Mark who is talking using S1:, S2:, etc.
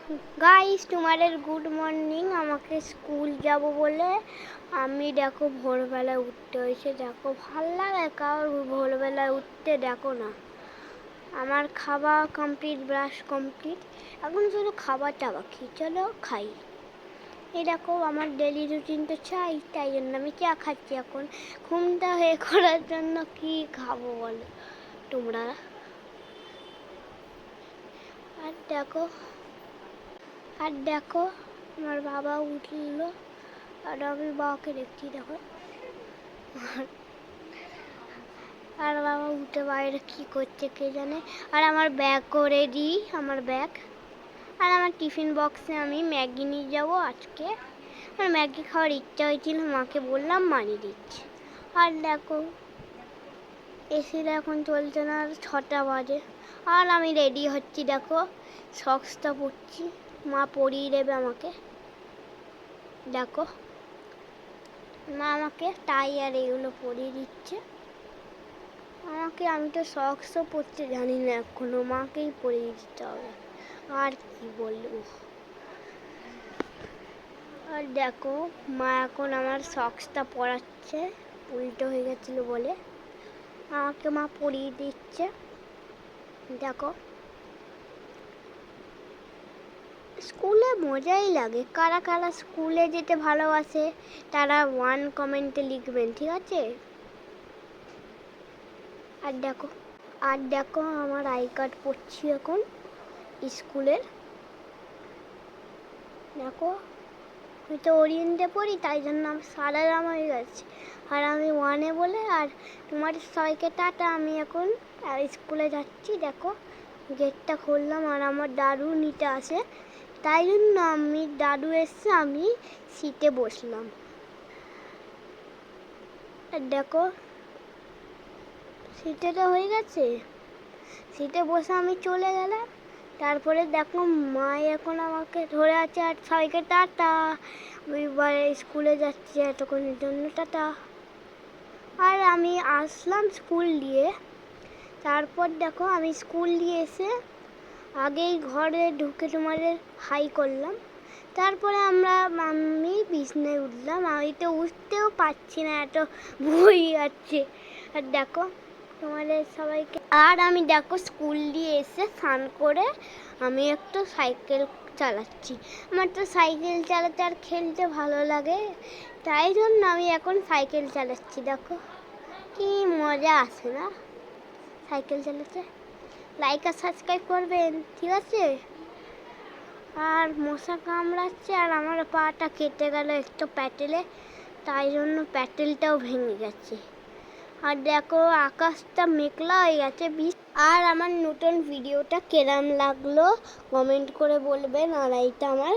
S1: Guys তোমাদের good morning. আমাকে school যাব বলে আমি দেখো ভোরবেলায় উঠতে হয়েছে। দেখো ভাল লাগে কারোর ভোরবেলায় উঠতে? দেখো না, আমার খাওয়া কমপ্লিট, ব্রাশ কমপ্লিট, এখন শুধু খাবারটা বাকি। চলো খাই। এই দেখো আমার ডেলি রুটিন তো চাই, তাই জন্য আমি চা খাচ্ছি। এখন ঘুমটা হয়ে করার জন্য কি খাবো বলো তোমরা? আর দেখো আমার বাবা উঠলো আর আমি বাবাকে দেখছি। দেখো আর বাবা উঠে বাইরে কি করছে কে জানে। আর আমার ব্যাগও রেডি, আমার ব্যাগ। আর আমার টিফিন বক্সে আমি ম্যাগি নিয়ে যাবো আজকে। আর ম্যাগি খাওয়ার ইচ্ছা হয়েছিল, মাকে বললাম মানিয়ে দিচ্ছে। আর দেখো এসিটা এখন চলছে না, 6টা বাজে। আর আমি রেডি হচ্ছি, দেখো সক্সটা পরছি, মা পরিয়ে দেবে আমাকে। দেখো মা আমাকে টাই আর এগুলো পরিয়ে দিচ্ছে আমাকে। আমি তো সক্সও পরতে জানি না এখনো, মাকেই পরিয়ে দিতে হবে। আর কি বলবো। আর দেখো মা এখন আমার সক্সটা পরাচ্ছে, উল্টো হয়ে গেছিল বলে আমাকে মা পরিয়ে দিচ্ছে। দেখো স্কুলে মজাই লাগে। কারা কারা স্কুলে যেতে ভালোবাসে তারা 1 কমেন্টে লিখবেন, ঠিক আছে? আর দেখো আমার আই কার্ড পড়ছি এখন স্কুলের। দেখো আমি তো ওরিয়েন্টে পড়ি, তাই জন্য আমার সারা রাম হয়ে গেছে। আর আমি 1-এ বলে। আর তোমাদের সবাইকে টাটা, আমি এখন স্কুলে যাচ্ছি। দেখো গেটটা খুললাম আর আমার দাদু নিতে আসে, তাই জন্য আমি দাদু এসে আমি সিটে বসলাম। আর দেখো সিটে তো হয়ে গেছে, সিটে বসে আমি চলে গেলাম। তারপরে দেখো মা এখন আমাকে ধরে আছে আর সবাইকে টাটা, এবার স্কুলে যাচ্ছি এতক্ষণের জন্য, টাটা। আর আমি আসলাম স্কুল দিয়ে। তারপর দেখো আমি স্কুল দিয়ে এসে আগেই ঘরে ঢুকে তোমাদের হাই করলাম। তারপরে আমি বিছনায় উঠলাম। আমি তো উঠতেও পারছি না, এত বই যাচ্ছে। আর দেখো তোমাদের সবাইকে। আর আমি দেখো স্কুল দিয়ে এসে স্নান করে আমি একটু সাইকেল চালাচ্ছি। আমার তো সাইকেল চালাতে আর খেলতে ভালো লাগে, তাই জন্য আমি এখন সাইকেল চালাচ্ছি। দেখো কি মজা আসে না সাইকেল চালাতে? লাইক আর সাবস্ক্রাইব করবেন, ঠিক আছে? আর মশা কামড়াচ্ছে আর আমার পাটা কেটে গেল একটু প্যাটেলে, তাই জন্য প্যাটেলটাও ভেঙে গেছে। আর দেখো আকাশটা মেঘলা হয়ে গেছে। আর আমার নতুন ভিডিওটা কেরাম লাগলো কমেন্ট করে বলবেন। আর এইটা আমার